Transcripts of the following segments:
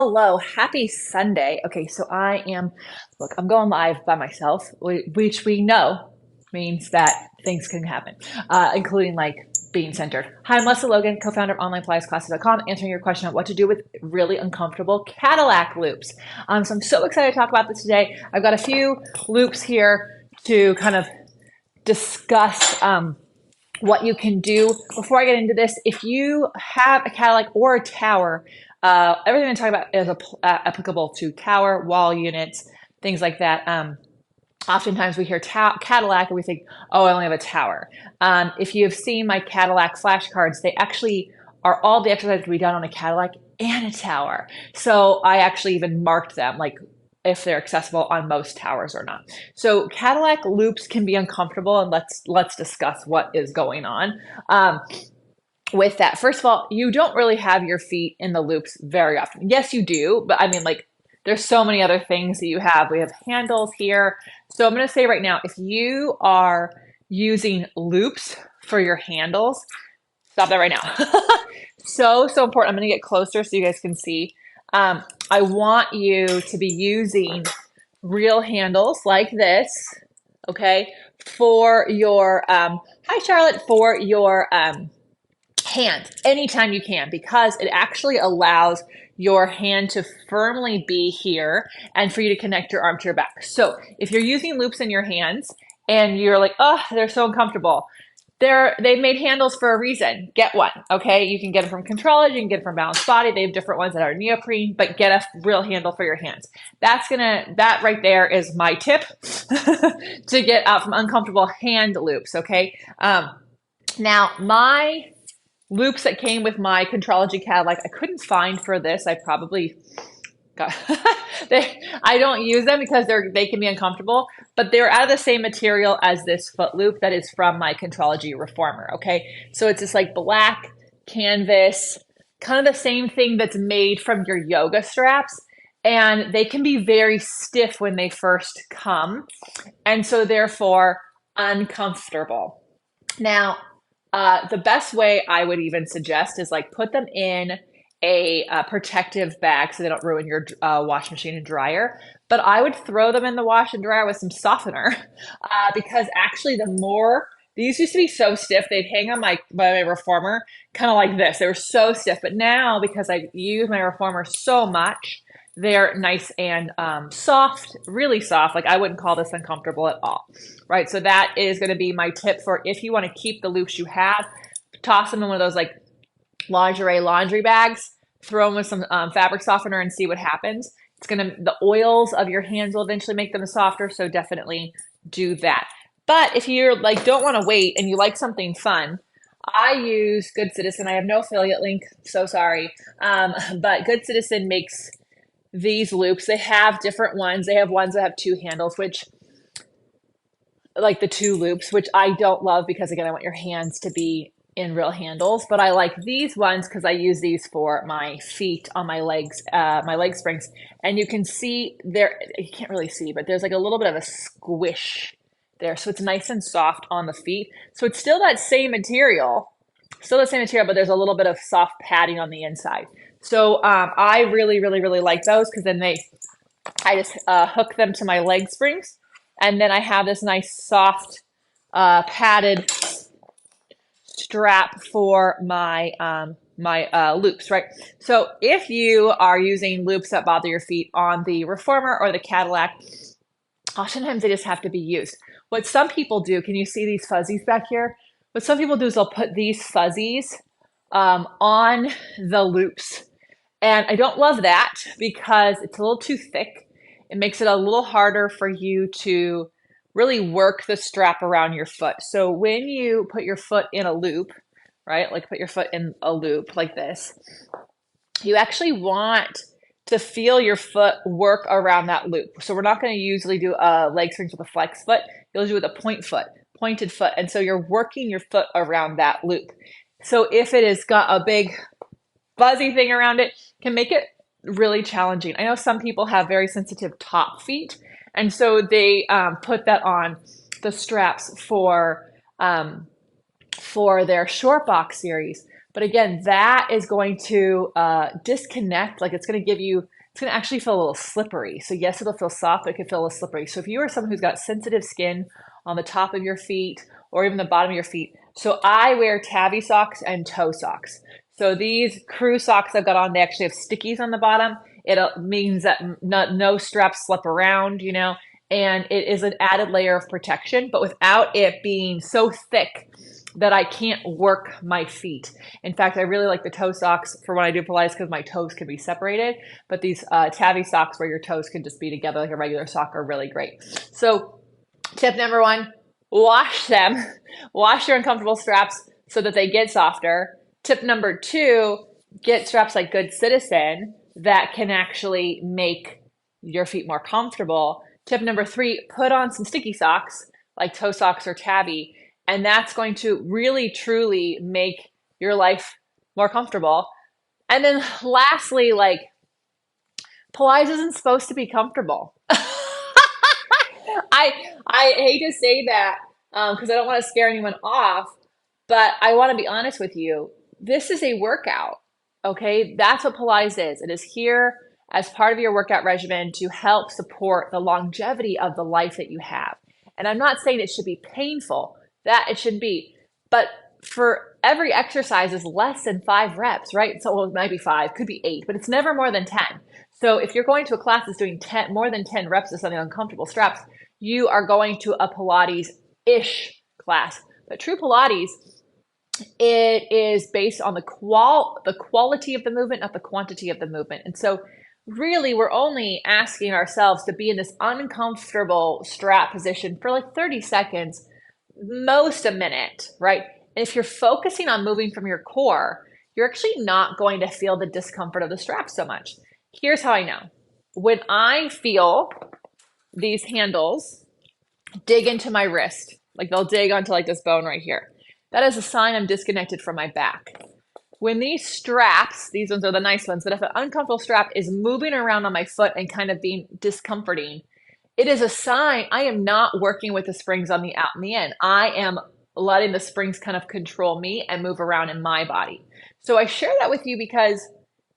Hello, happy Sunday. Okay, so look, I'm going live by myself, which we know means that things can happen, including like being centered. Hi, I'm Lesley Logan, co-founder of OnlinePilatesClasses.com, answering your question on what to do with really uncomfortable Cadillac loops. So I'm so excited to talk about this today. I've got a few loops here to kind of discuss what you can do. Before I get into this, if you have a Cadillac or a tower, everything I'm talking about is applicable to tower, wall units, things like that. Oftentimes we hear Cadillac and we think, oh, I only have a tower. If you have seen my Cadillac flashcards, they actually are all the exercises to be done on a Cadillac and a tower. So I actually even marked them, like if they're accessible on most towers or not. So Cadillac loops can be uncomfortable, and let's discuss what is going on. With that, first of all, you don't really have your feet in the loops very often. Yes, you do, but I mean, like, there's so many other things that you have. We have handles here. So I'm going to say right now, if you are using loops for your handles, stop that right now. So important. I'm going to get closer so you guys can see. I want you to be using real handles like this, okay, for your, hi Charlotte, for your hand anytime you can, because it actually allows your hand to firmly be here and for you to connect your arm to your back. So if you're using loops in your hands and you're like, oh, they're so uncomfortable, they've made handles for a reason. Get one, okay? You can get them from Control, you can get them from Balanced Body. They have different ones that are neoprene, but get a real handle for your hands. That right there is my tip to get out from uncomfortable hand loops, okay? Now, my loops that came with my Contrology Cadillac, I couldn't find for this. I probably got, I don't use them because they can be uncomfortable, but they're out of the same material as this foot loop that is from my Contrology Reformer, okay? So it's this like black canvas, kind of the same thing that's made from your yoga straps, and they can be very stiff when they first come, and so therefore uncomfortable. Now, the best way I would even suggest is like put them in a protective bag so they don't ruin your wash machine and dryer. But I would throw them in the wash and dryer with some softener because actually these used to be so stiff, they'd hang on my reformer kind of like this. They were so stiff, but now because I use my reformer so much, they're nice and soft, really soft. Like I wouldn't call this uncomfortable at all, right? So that is going to be my tip for if you want to keep the loops you have, toss them in one of those like lingerie laundry bags, throw them with some fabric softener and see what happens. The oils of your hands will eventually make them softer, so definitely do that. But if you're like, don't want to wait and you like something fun, I use Good Citizen. I have no affiliate link, so sorry. But Good Citizen makes these loops. They have different ones. They have ones that have two handles, which like the two loops, which I don't love because again, I want your hands to be in real handles, but I like these ones because I use these for my feet on my legs, my leg springs. And you can see there, you can't really see, but there's like a little bit of a squish there. So it's nice and soft on the feet. So it's still that same material, but there's a little bit of soft padding on the inside. So I really, really, really like those because then I just hook them to my leg springs, and then I have this nice soft padded strap for my loops, right? So if you are using loops that bother your feet on the Reformer or the Cadillac, oftentimes they just have to be used. What some people do, can you see these fuzzies back here? What some people do is they'll put these fuzzies on the loops. And I don't love that because it's a little too thick. It makes it a little harder for you to really work the strap around your foot. So when you put your foot in a loop, right, like put your foot in a loop like this, you actually want to feel your foot work around that loop. So we're not going to usually do leg springs with a flex foot. You'll do it with a pointed foot. And so you're working your foot around that loop. So if it has got a big fuzzy thing around it, can make it really challenging. I know some people have very sensitive top feet, and so they put that on the straps for their short box series. But again, that is going to disconnect, like it's going to give you, it's going to actually feel a little slippery. So yes, it'll feel soft, but it can feel a little slippery. So if you are someone who's got sensitive skin on the top of your feet or even the bottom of your feet, so I wear tabby socks and toe socks. So these crew socks I've got on, they actually have stickies on the bottom. It means that no straps slip around, you know, and it is an added layer of protection, but without it being so thick that I can't work my feet. In fact, I really like the toe socks for when I do Pilates because my toes can be separated, but these tabby socks where your toes can just be together like a regular sock are really great. So tip number one, wash them. Wash your uncomfortable straps so that they get softer. Tip number two, get straps like Good Citizen that can actually make your feet more comfortable. Tip number three, put on some sticky socks like toe socks or tabby, and that's going to really truly make your life more comfortable. And then lastly, like, Pilates isn't supposed to be comfortable. I hate to say that because I don't want to scare anyone off, but I want to be honest with you. This is a workout, okay? That's what Pilates is. It is here as part of your workout regimen to help support the longevity of the life that you have. And I'm not saying it should be painful, that it should be, but for every exercise is less than 5 reps, right? So well, it might be 5, could be 8, but it's never more than 10. So if you're going to a class that's doing more than 10 reps of something uncomfortable straps, you are going to a Pilates-ish class. But true Pilates, it is based on the quality of the movement, not the quantity of the movement. And so really we're only asking ourselves to be in this uncomfortable strap position for like 30 seconds, most a minute, right? And if you're focusing on moving from your core, you're actually not going to feel the discomfort of the strap so much. Here's how I know. When I feel these handles dig into my wrist, like they'll dig onto like this bone right here, that is a sign I'm disconnected from my back. When these straps, these ones are the nice ones, but if an uncomfortable strap is moving around on my foot and kind of being discomforting, it is a sign I am not working with the springs on the out and the in. I am letting the springs kind of control me and move around in my body. So I share that with you because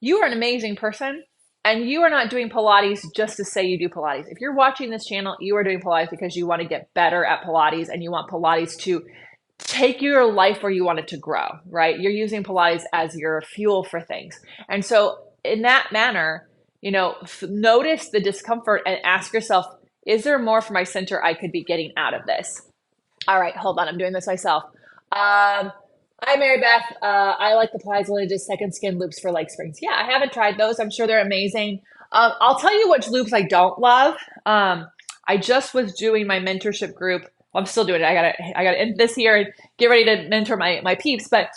you are an amazing person and you are not doing Pilates just to say you do Pilates. If you're watching this channel, you are doing Pilates because you want to get better at Pilates and you want Pilates to take your life where you want it to grow, right? You're using Pilates as your fuel for things. And so in that manner, you know, notice the discomfort and ask yourself, is there more for my center I could be getting out of this? All right, hold on. I'm doing this myself. Hi, Mary Beth. I like the Pilates Limited second skin loops for leg springs. Yeah, I haven't tried those. I'm sure they're amazing. I'll tell you which loops I don't love. I just was doing my mentorship group. Well, I'm still doing it. I gotta end this year and get ready to mentor my peeps. But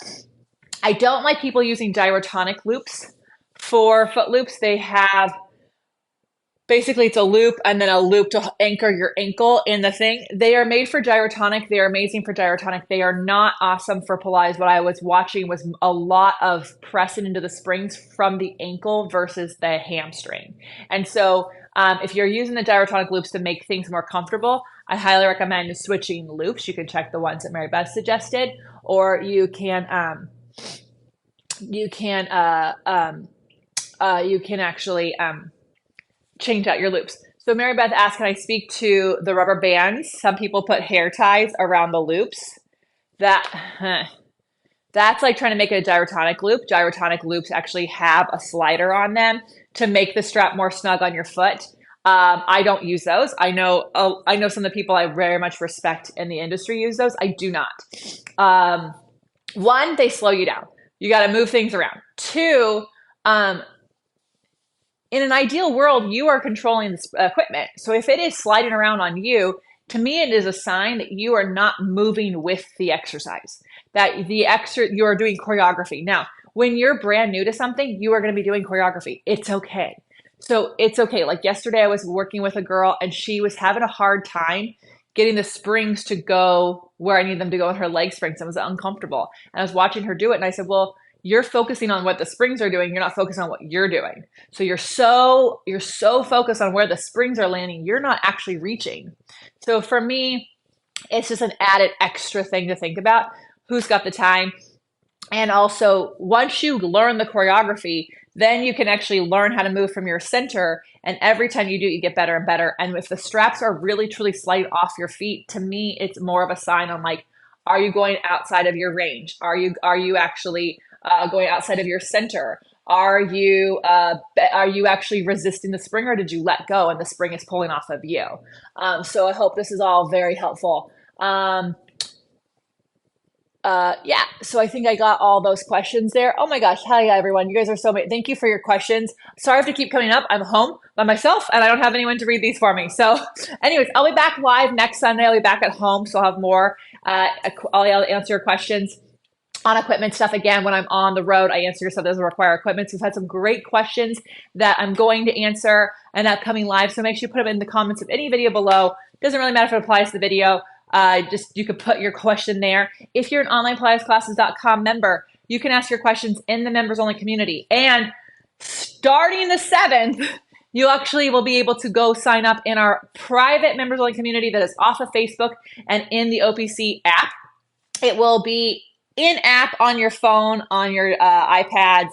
I don't like people using gyrotonic loops for foot loops. They have basically it's a loop and then a loop to anchor your ankle in the thing. They are made for gyrotonic. They are amazing for gyrotonic. They are not awesome for Pilates. What I was watching was a lot of pressing into the springs from the ankle versus the hamstring. And so if you're using the gyrotonic loops to make things more comfortable, I highly recommend switching loops. You can check the ones that Mary Beth suggested, or you can actually change out your loops. So Mary Beth asked, can I speak to the rubber bands? Some people put hair ties around the loops. That's like trying to make it a gyrotonic loop. Gyrotonic loops actually have a slider on them to make the strap more snug on your foot. I don't use those. I know some of the people I very much respect in the industry use those. I do not. One, they slow you down. You got to move things around. Two, in an ideal world, you are controlling the equipment. So if it is sliding around on you, to me, it is a sign that you are not moving with the exercise, that you are doing choreography. Now, when you're brand new to something, you are going to be doing choreography. It's okay. So it's okay. Like yesterday, I was working with a girl and she was having a hard time getting the springs to go where I need them to go in her leg springs. It was uncomfortable. And I was watching her do it and I said, well, you're focusing on what the springs are doing. You're not focused on what you're doing. So you're so focused on where the springs are landing. You're not actually reaching. So for me, it's just an added extra thing to think about. Who's got the time? And also, once you learn the choreography, then you can actually learn how to move from your center. And every time you do, you get better and better. And if the straps are really, truly slight off your feet, to me, it's more of a sign on like, are you going outside of your range? Are you actually going outside of your center? Are you actually resisting the spring, or did you let go and the spring is pulling off of you? So I hope this is all very helpful. Yeah, so I think I got all those questions there. Oh my gosh, hell yeah, everyone. You guys are so amazing. Thank you for your questions. Sorry I have to keep coming up. I'm home by myself and I don't have anyone to read these for me. So anyways, I'll be back live next Sunday. I'll be back at home, so I'll have more. I'll answer your questions on equipment stuff. Again, when I'm on the road, I answer your stuff that doesn't require equipment. So we've had some great questions that I'm going to answer in upcoming live. So make sure you put them in the comments of any video below. Doesn't really matter if it applies to the video. Just you could put your question there. If you're an onlinepilatesclasses.com member, you can ask your questions in the members only community. And starting the 7th, you actually will be able to go sign up in our private members only community that is off of Facebook and in the OPC app. It will be in app on your phone, on your iPads,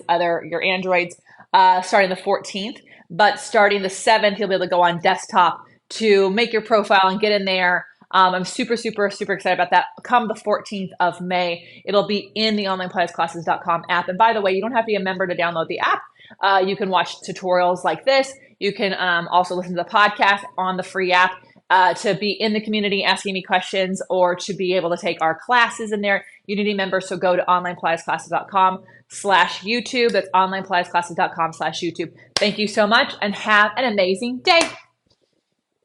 your Androids, starting the 14th. But starting the 7th, you'll be able to go on desktop to make your profile and get in there. I'm super, super, super excited about that. Come the 14th of May, it'll be in the onlinepilatesclasses.com app. And by the way, you don't have to be a member to download the app. You can watch tutorials like this. You can also listen to the podcast on the free app to be in the community asking me questions, or to be able to take our classes in there. You need to be a member, so go to onlinepilatesclasses.com/YouTube. That's onlinepilatesclasses.com/YouTube. Thank you so much and have an amazing day.